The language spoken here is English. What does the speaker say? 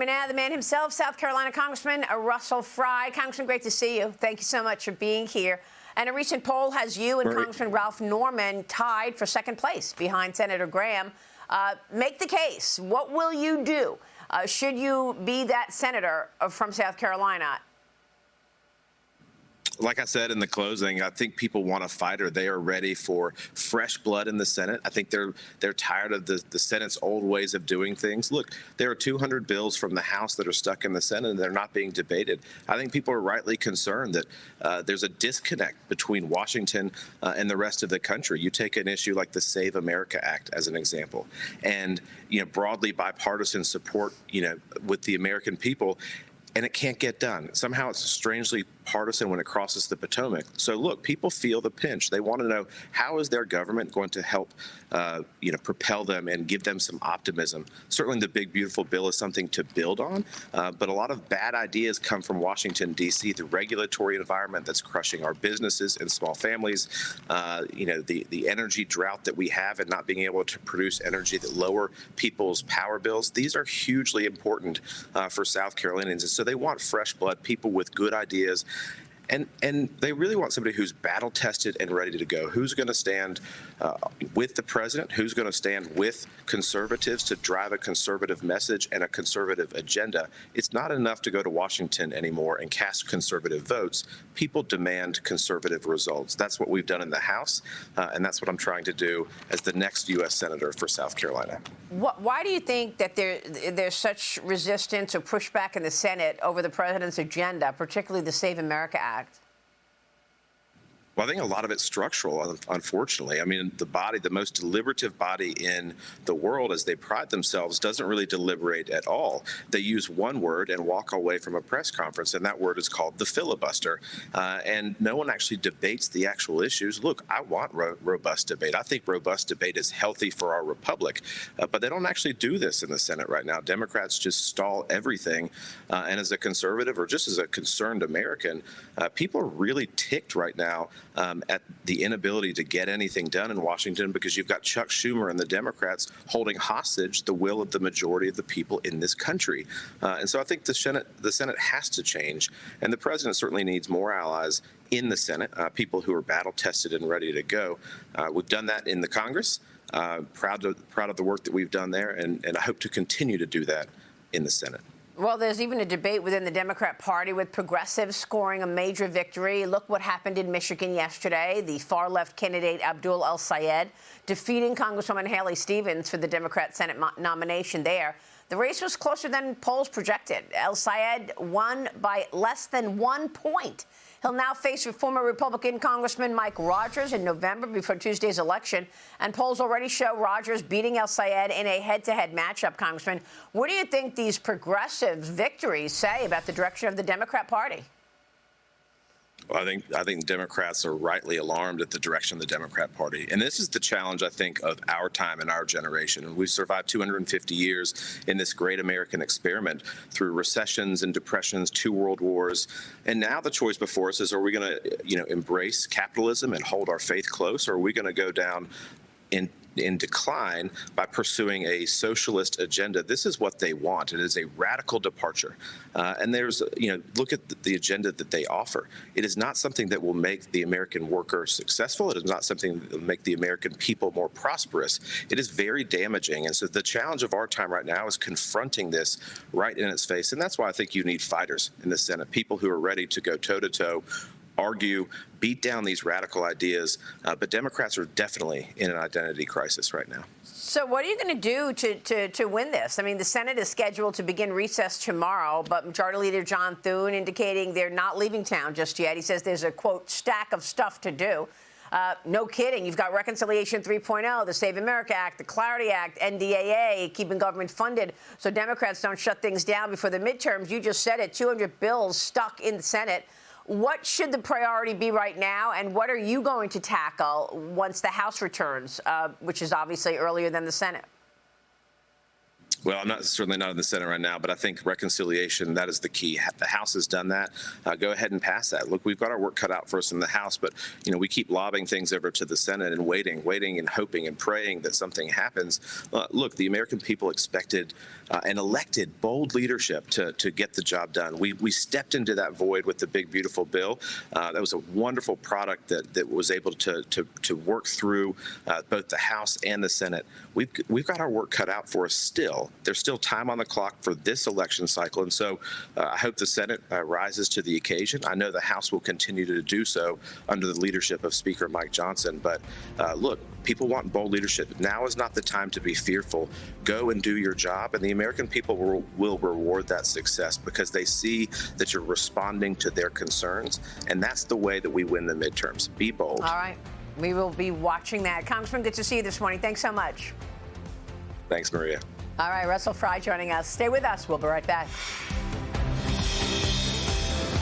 me now, the man himself, South Carolina Congressman Russell Fry. Congressman, great to see you. Thank you so much for being here. And a recent poll has you and Congressman Ralph Norman tied for second place behind Senator Graham. Make the case. What will you do? Should you be that senator from South Carolina? Like I said in the closing, I think people want a fighter. They are ready for fresh blood in the Senate. I think they're tired of the Senate's old ways of doing things. Look, there are 200 bills from the House that are stuck in the Senate and they're not being debated. I think people are rightly concerned that there's a disconnect between Washington and the rest of the country. You take an issue like the Save America Act as an example, and broadly bipartisan support with the American people, and it can't get done. Somehow it's strangely partisan when it crosses the Potomac. So look, people feel the pinch. They want to know, how is their government going to help propel them and give them some optimism? Certainly the big beautiful bill is something to build on, but a lot of bad ideas come from Washington, D.C., the regulatory environment that's crushing our businesses and small families, the energy drought that we have and not being able to produce energy that lower people's power bills. These are hugely important for South Carolinians. And so they want fresh blood, people with good ideas. And they really want somebody who's battle tested and ready to go, who's going to stand with the president, who's going to stand with conservatives to drive a conservative message and a conservative agenda. It's not enough to go to Washington anymore and cast conservative votes. People demand conservative results. That's what we've done in the House, and that's what I'm trying to do as the next U.S. Senator for South Carolina. Why do you think that there's such resistance or pushback in the Senate over the president's agenda, particularly the Save America Act? Well, I think a lot of it's structural, unfortunately. I mean, the most deliberative body in the world, as they pride themselves, doesn't really deliberate at all. They use one word and walk away from a press conference, and that word is called the filibuster. And no one actually debates the actual issues. Look, I want robust debate. I think robust debate is healthy for our republic, but they don't actually do this in the Senate right now. Democrats just stall everything. And as a conservative or just as a concerned American, people are really ticked right now at the inability to get anything done in Washington, because you've got Chuck Schumer and the Democrats holding hostage the will of the majority of the people in this country. And so I think the Senate has to change, and the president certainly needs more allies in the Senate, people who are battle tested and ready to go. We've done that in the Congress. Proud of the work that we've done there, and I hope to continue to do that in the Senate. Well, there's even a debate within the Democrat Party with progressives scoring a major victory. Look what happened in Michigan yesterday. The far-left candidate Abdul El-Sayed defeating Congresswoman Haley Stevens for the Democrat Senate nomination there. The race was closer than polls projected. El-Sayed won by less than 1 point. He'll now face former Republican Congressman Mike Rogers in November before Tuesday's election. And polls already show Rogers beating El-Sayed in a head-to-head matchup, Congressman. What do you think these progressive victories say about the direction of the Democrat Party? Well, I think Democrats are rightly alarmed at the direction of the Democrat Party. And this is the challenge, I think, of our time and our generation. And we've survived 250 years in this great American experiment through recessions and depressions, 2 world wars. And now the choice before us is, are we going to, embrace capitalism and hold our faith close, or are we going to go down in decline by pursuing a socialist agenda? This is what they want. It is a radical departure. And there's, look at the agenda that they offer. It is not something that will make the American worker successful. It is not something that will make the American people more prosperous. It is very damaging. And so the challenge of our time right now is confronting this right in its face. And that's why I think you need fighters in the Senate, people who are ready to go toe-to-toe, argue, beat down these radical ideas. But Democrats are definitely in an identity crisis right now. So what are you going to do to win this? I mean, the Senate is scheduled to begin recess tomorrow, but Majority Leader John Thune indicating they're not leaving town just yet. He says there's a, quote, stack of stuff to do. No kidding. You've got Reconciliation 3.0, the Save America Act, the Clarity Act, NDAA, keeping government funded so Democrats don't shut things down before the midterms. You just said it, 200 bills stuck in the Senate. What should the priority be right now, and what are you going to tackle once the House returns, which is obviously earlier than the Senate? Well, I'm certainly not in the Senate right now, but I think reconciliation, that is the key. The House has done that. Go ahead and pass that. Look, we've got our work cut out for us in the House, but, we keep lobbing things over to the Senate and waiting and hoping and praying that something happens. Look, the American people expected and elected bold leadership to get the job done. We stepped into that void with the big, beautiful bill. That was a wonderful product that was able to work through both the House and the Senate. We've got our work cut out for us still. There's still time on the clock for this election cycle, and so I hope the Senate rises to the occasion. I know the House will continue to do so under the leadership of Speaker Mike Johnson, but look, people want bold leadership. Now is not the time to be fearful. Go and do your job, and the American people will reward that success because they see that you're responding to their concerns, and that's the way that we win the midterms. Be bold. All right. We will be watching that. Congressman, good to see you this morning. Thanks so much. Thanks, Maria. All right, Russell Fry joining us. Stay with us. We'll be right back.